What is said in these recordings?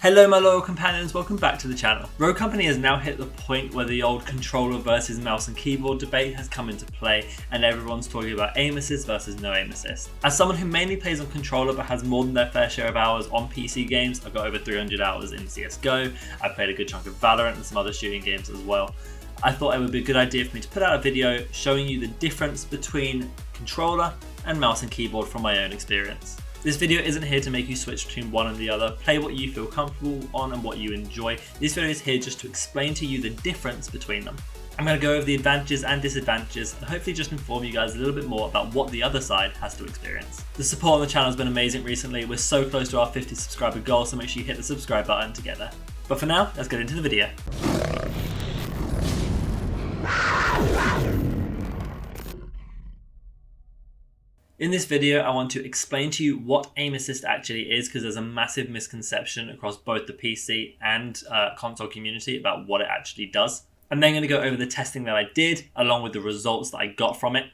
Hello my loyal companions, welcome back to the channel. Rogue Company has now hit the point where the old controller versus mouse and keyboard debate has come into play and everyone's talking about aim assist versus no aim assist. As someone who mainly plays on controller but has more than their fair share of hours on PC games, I've got over 300 hours in CSGO, I've played a good chunk of Valorant and some other shooting games as well. I thought it would be a good idea for me to put out a video showing you the difference between controller and mouse and keyboard from my own experience. This video isn't here to make you switch between one and the other. Play what you feel comfortable on and what you enjoy. This video is here just to explain to you the difference between them. I'm going to go over the advantages and disadvantages and hopefully just inform you guys a little bit more about what the other side has to experience. The support on the channel has been amazing recently. We're so close to our 50 subscriber goal, so make sure you hit the subscribe button to get there. But for now, let's get into the video. In this video, I want to explain to you what aim assist actually is, because there's a massive misconception across both the PC and console community about what it actually does. I'm then going to go over the testing that I did, along with the results that I got from it.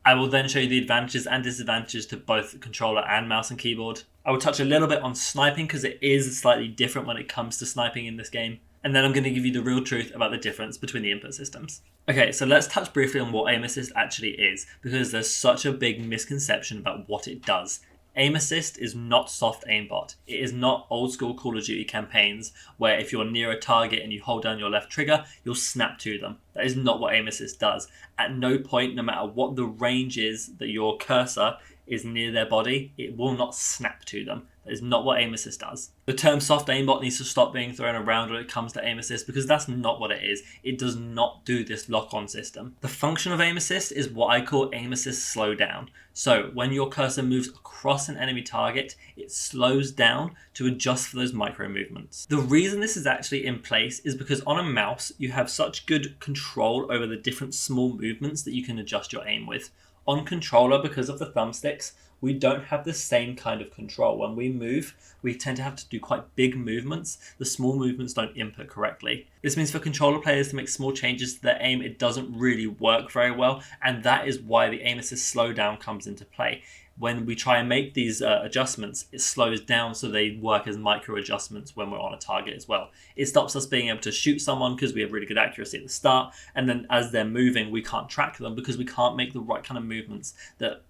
I will then show you the advantages and disadvantages to both controller and mouse and keyboard. I will touch a little bit on sniping, because it is slightly different when it comes to sniping in this game. And then I'm going to give you the real truth about the difference between the input systems. Okay, so let's touch briefly on what aim assist actually is, because there's such a big misconception about what it does. Aim assist is not soft aimbot. It is not old school Call of Duty campaigns where if you're near a target and you hold down your left trigger, you'll snap to them. That is not what aim assist does. At no point, no matter what the range is that your cursor is near their body, it will not snap to them. That is not what aim assist does. The term soft aimbot needs to stop being thrown around when it comes to aim assist, because that's not what it is. It does not do this lock-on system. The function of aim assist is what I call aim assist slow down. So when your cursor moves across an enemy target, it slows down to adjust for those micro movements. The reason this is actually in place is because on a mouse, you have such good control over the different small movements that you can adjust your aim with. On controller, because of the thumbsticks, we don't have the same kind of control. When we move, we tend to have to do quite big movements. The small movements don't input correctly. This means for controller players to make small changes to their aim, it doesn't really work very well, and that is why the aim assist slowdown comes into play. When we try and make these adjustments, it slows down so they work as micro adjustments when we're on a target as well. It stops us being able to shoot someone because we have really good accuracy at the start, and then as they're moving, we can't track them because we can't make the right kind of movements that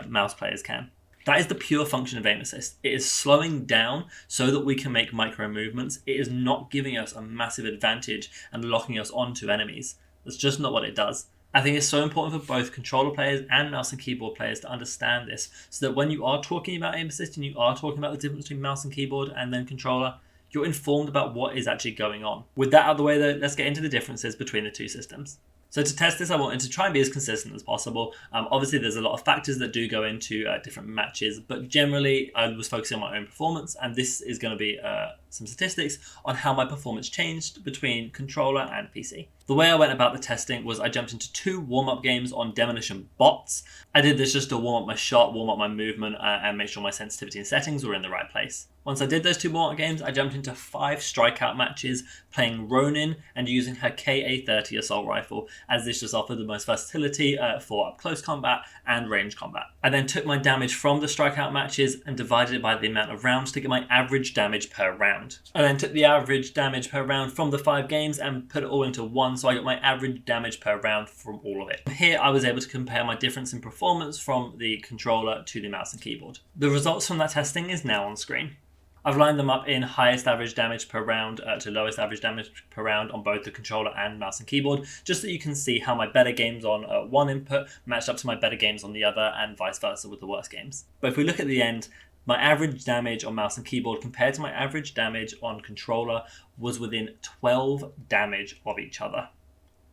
mouse players can. That is the pure function of aim assist. It is slowing down so that we can make micro movements. It is not giving us a massive advantage and locking us onto enemies. That's just not what it does. I think it's so important for both controller players and mouse and keyboard players to understand this, so that when you are talking about aim assist and you are talking about the difference between mouse and keyboard and then controller, you're informed about what is actually going on. With that out of the way though, let's get into the differences between the two systems. So to test this, I wanted to try and be as consistent as possible. Obviously, there's a lot of factors that do go into different matches, but generally I was focusing on my own performance, and this is going to be some statistics on how my performance changed between controller and PC. The way I went about the testing was I jumped into 2 warm-up games on demolition bots. I did this just to warm up my shot, warm up my movement, and make sure my sensitivity and settings were in the right place. Once I did those 2 warm-up games, I jumped into 5 strikeout matches playing Ronin and using her KA-30 assault rifle, as this just offered the most versatility for up-close combat and range combat. I then took my damage from the strikeout matches and divided it by the amount of rounds to get my average damage per round. I then took the average damage per round from the 5 games and put it all into one, so I got my average damage per round from all of it. Here I was able to compare my difference in performance from the controller to the mouse and keyboard. The results from that testing is now on screen. I've lined them up in highest average damage per round to lowest average damage per round on both the controller and mouse and keyboard, just so you can see how my better games on one input matched up to my better games on the other, and vice versa with the worst games. But if we look at the end, my average damage on mouse and keyboard compared to my average damage on controller was within 12 damage of each other.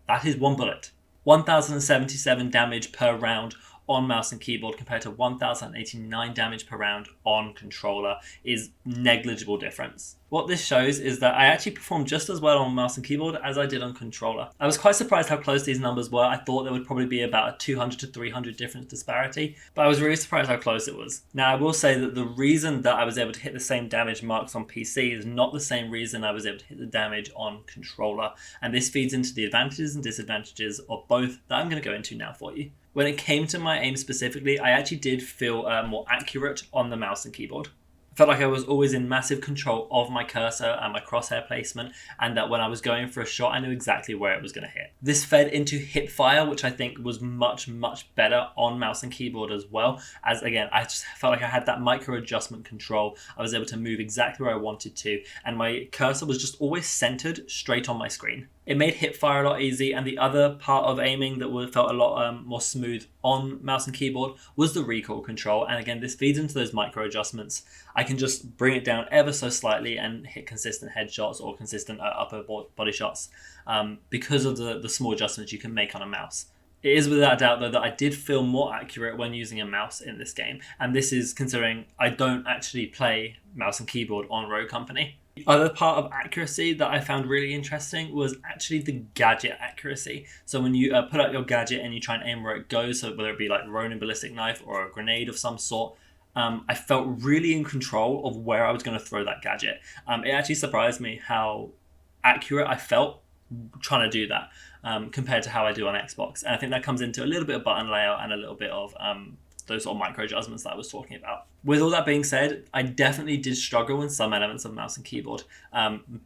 That is one bullet. 1,077 damage per round on mouse and keyboard compared to 1,089 damage per round on controller is negligible difference. What this shows is that I actually performed just as well on mouse and keyboard as I did on controller. I was quite surprised how close these numbers were. I thought there would probably be about a 200 to 300 difference disparity, but I was really surprised how close it was. Now I will say that the reason that I was able to hit the same damage marks on PC is not the same reason I was able to hit the damage on controller, and this feeds into the advantages and disadvantages of both that I'm going to go into now for you. When it came to my aim specifically, I actually did feel more accurate on the mouse and keyboard. I felt like I was always in massive control of my cursor and my crosshair placement, and that when I was going for a shot, I knew exactly where it was going to hit. This fed into hip fire, which I think was much, much better on mouse and keyboard as well, as again, I just felt like I had that micro adjustment control. I was able to move exactly where I wanted to, and my cursor was just always centered straight on my screen. It made hip fire a lot easy, and the other part of aiming that felt a lot more smooth on mouse and keyboard was the recoil control. And again, this feeds into those micro adjustments. I can just bring it down ever so slightly and hit consistent headshots or consistent upper body shots because of the small adjustments you can make on a mouse. It is without a doubt, though, that I did feel more accurate when using a mouse in this game. And this is considering I don't actually play mouse and keyboard on Rogue Company. The other part of accuracy that I found really interesting was actually the gadget accuracy. So when you put out your gadget and you try and aim where it goes, so whether it be like Ronin ballistic knife or a grenade of some sort, I felt really in control of where I was going to throw that gadget. It actually surprised me how accurate I felt trying to do that compared to how I do on Xbox. And I think that comes into a little bit of button layout and a little bit of those sort of micro adjustments that I was talking about. With all that being said, I definitely did struggle in some elements of mouse and keyboard,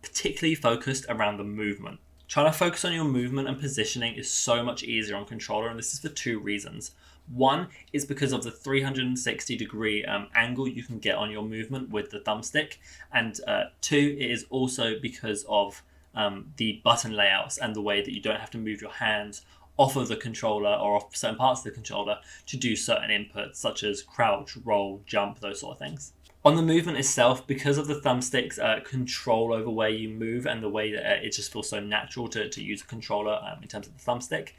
particularly focused around the movement. Trying to focus on your movement and positioning is so much easier on controller, and this is for two reasons. One is because of the 360-degree angle you can get on your movement with the thumbstick, and two, it is also because of the button layouts and the way that you don't have to move your hands off of the controller or off certain parts of the controller to do certain inputs such as crouch, roll, jump, those sort of things. On the movement itself, because of the thumbstick's control over where you move and the way that it just feels so natural to use a controller in terms of the thumbstick,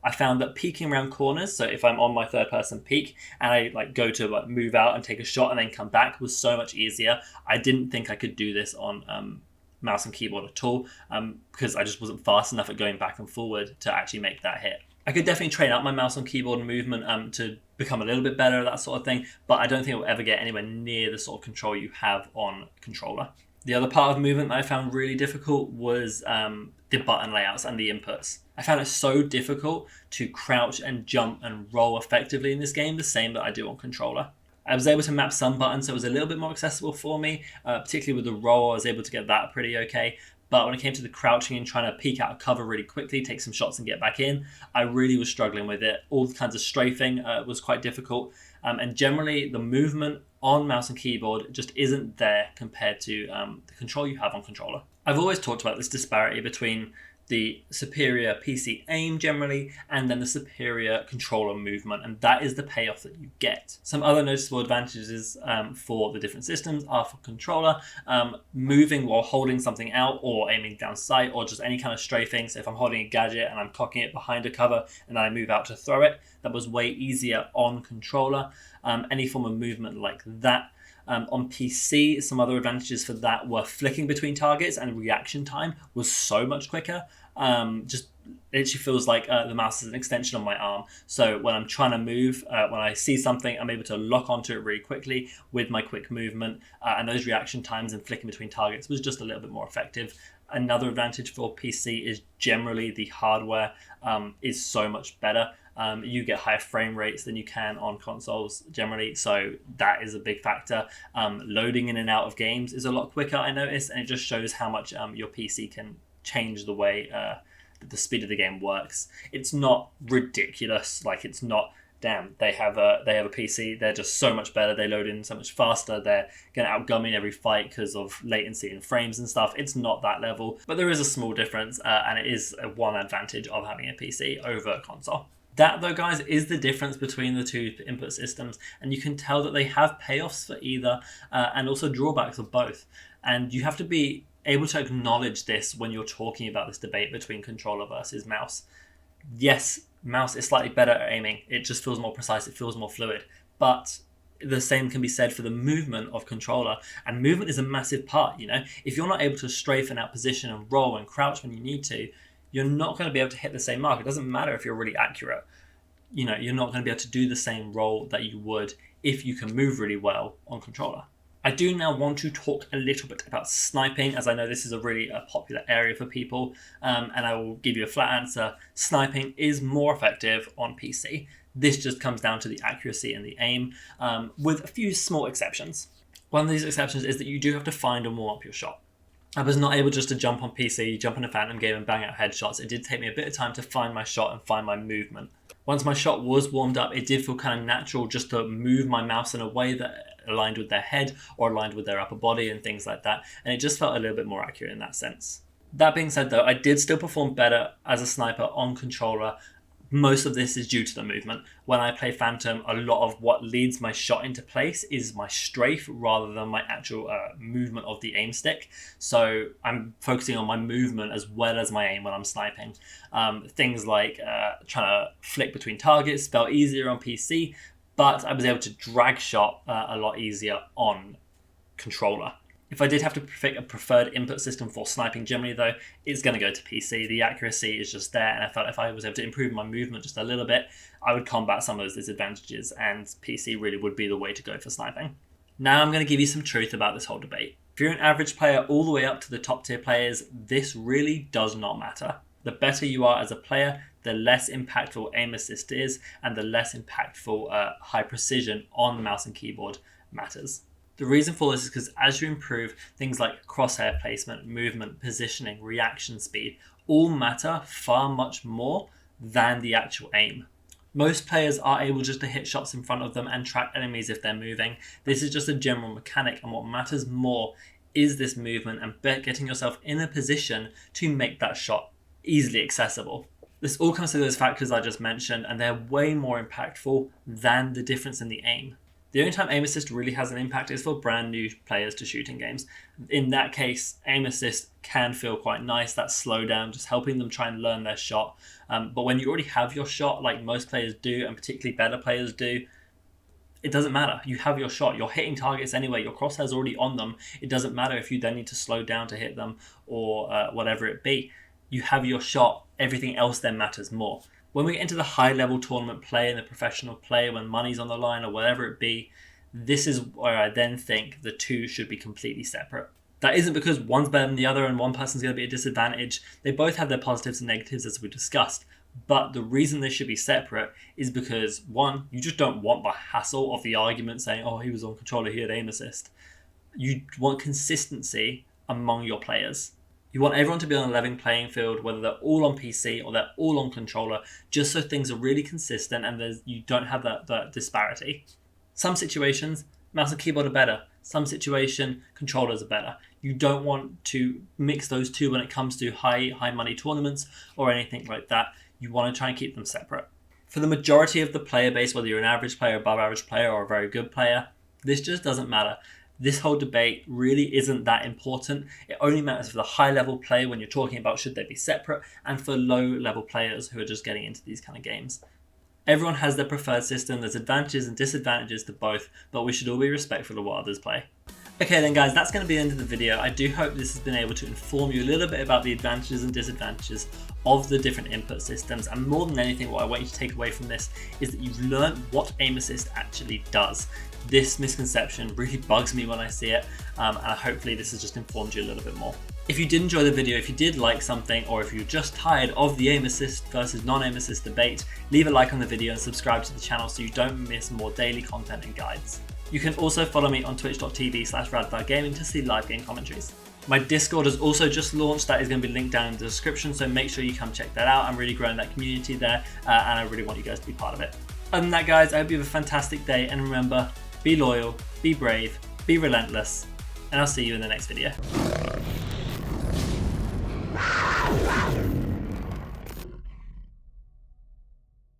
I found that peeking around corners, so if I'm on my third person peek and I go to move out and take a shot and then come back, was so much easier. I didn't think I could do this on mouse and keyboard at all because I just wasn't fast enough at going back and forward to actually make that hit. I could definitely train up my mouse and keyboard and movement to become a little bit better at that sort of thing, but I don't think it will ever get anywhere near the sort of control you have on controller. The other part of movement that I found really difficult was the button layouts and the inputs. I found it so difficult to crouch and jump and roll effectively in this game, the same that I do on controller. I was able to map some buttons, so it was a little bit more accessible for me, particularly with the roll. I was able to get that pretty okay. But when it came to the crouching and trying to peek out of cover really quickly, take some shots and get back in, I really was struggling with it. All kinds of strafing was quite difficult. And generally, the movement on mouse and keyboard just isn't there compared to the control you have on controller. I've always talked about this disparity between the superior PC aim generally, and then the superior controller movement, and that is the payoff that you get. Some other noticeable advantages for the different systems are for controller, moving while holding something out or aiming down sight or just any kind of strafing. So if I'm holding a gadget and I'm cocking it behind a cover and then I move out to throw it, that was way easier on controller. Any form of movement like that. On PC, some other advantages for that were flicking between targets, and reaction time was so much quicker. Just it actually feels like the mouse is an extension of my arm. So when I'm trying to move, when I see something, I'm able to lock onto it really quickly with my quick movement, and those reaction times and flicking between targets was just a little bit more effective. Another advantage for PC is generally the hardware is so much better. You get higher frame rates than you can on consoles generally, so that is a big factor. Loading in and out of games is a lot quicker, I noticed, and it just shows how much your PC can change the way that the speed of the game works. It's not ridiculous, like it's not, damn, they have a PC, they're just so much better, they load in so much faster, they're going to outgun me in every fight because of latency and frames and stuff. It's not that level, but there is a small difference, and it is one advantage of having a PC over a console. That, though, guys, is the difference between the two input systems, and you can tell that they have payoffs for either and also drawbacks of both. And you have to be able to acknowledge this when you're talking about this debate between controller versus mouse. Yes, mouse is slightly better at aiming. It just feels more precise. It feels more fluid. But the same can be said for the movement of controller, and movement is a massive part. If you're not able to strafe and out position and roll and crouch when you need to, you're not going to be able to hit the same mark. It doesn't matter if you're really accurate. You're not going to be able to do the same role that you would if you can move really well on controller. I do now want to talk a little bit about sniping, as I know this is a really popular area for people, and I will give you a flat answer. Sniping is more effective on PC. This just comes down to the accuracy and the aim, with a few small exceptions. One of these exceptions is that you do have to find and warm up your shot. I was not able just to jump on PC, jump in a Phantom game and bang out headshots. It did take me a bit of time to find my shot and find my movement. Once my shot was warmed up, it did feel kind of natural just to move my mouse in a way that aligned with their head or aligned with their upper body and things like that. And it just felt a little bit more accurate in that sense. That being said though, I did still perform better as a sniper on controller. Most of this is due to the movement. When I play Phantom, a lot of what leads my shot into place is my strafe rather than my actual movement of the aim stick. So I'm focusing on my movement as well as my aim when I'm sniping. Things like trying to flick between targets felt easier on PC, but I was able to drag shot a lot easier on controller. If I did have to pick a preferred input system for sniping generally though, it's going to go to PC. The accuracy is just there, and I felt if I was able to improve my movement just a little bit, I would combat some of those disadvantages, and PC really would be the way to go for sniping. Now I'm going to give you some truth about this whole debate. If you're an average player all the way up to the top tier players, this really does not matter. The better you are as a player, the less impactful aim assist is, and the less impactful high precision on mouse and keyboard matters. The reason for this is because as you improve, things like crosshair placement, movement, positioning, reaction speed all matter far much more than the actual aim. Most players are able just to hit shots in front of them and track enemies if they're moving. This is just a general mechanic, and what matters more is this movement and getting yourself in a position to make that shot easily accessible. This all comes to those factors I just mentioned, and they're way more impactful than the difference in the aim. The only time aim assist really has an impact is for brand new players to shooting games. In that case, aim assist can feel quite nice, that slowdown, just helping them try and learn their shot. But when you already have your shot, like most players do, and particularly better players do, it doesn't matter. You have your shot. You're hitting targets anyway. Your crosshair's already on them. It doesn't matter if you then need to slow down to hit them or whatever it be. You have your shot. Everything else then matters more. When we get into the high-level tournament play and the professional play, when money's on the line or whatever it be, this is where I then think the two should be completely separate. That isn't because one's better than the other and one person's going to be at a disadvantage. They both have their positives and negatives as we discussed. But the reason they should be separate is because, one, you just don't want the hassle of the argument saying, oh, he was on controller, he had aim assist. You want consistency among your players. You want everyone to be on a level playing field, whether they're all on PC or they're all on controller, just so things are really consistent and you don't have that disparity. Some situations, mouse and keyboard are better. Some situation, controllers are better. You don't want to mix those two when it comes to high money tournaments or anything like that. You want to try and keep them separate. For the majority of the player base, whether you're an average player, above average player, or a very good player, this just doesn't matter. This whole debate really isn't that important. It only matters for the high level play when you're talking about should they be separate, and for low level players who are just getting into these kind of games. Everyone has their preferred system. There's advantages and disadvantages to both, but we should all be respectful of what others play. Okay then guys, that's going to be the end of the video. I do hope this has been able to inform you a little bit about the advantages and disadvantages of the different input systems, and more than anything what I want you to take away from this is that you've learned what aim assist actually does. This misconception really bugs me when I see it, and hopefully this has just informed you a little bit more. If you did enjoy the video, if you did like something, or if you're just tired of the aim assist versus non-aim assist debate, leave a like on the video and subscribe to the channel so you don't miss more daily content and guides. You can also follow me on twitch.tv/radfiregaming to see live game commentaries. My Discord has also just launched. That is going to be linked down in the description, so make sure you come check that out. I'm really growing that community there, and I really want you guys to be part of it. Other than that guys, I hope you have a fantastic day, and remember, be loyal, be brave, be relentless, and I'll see you in the next video.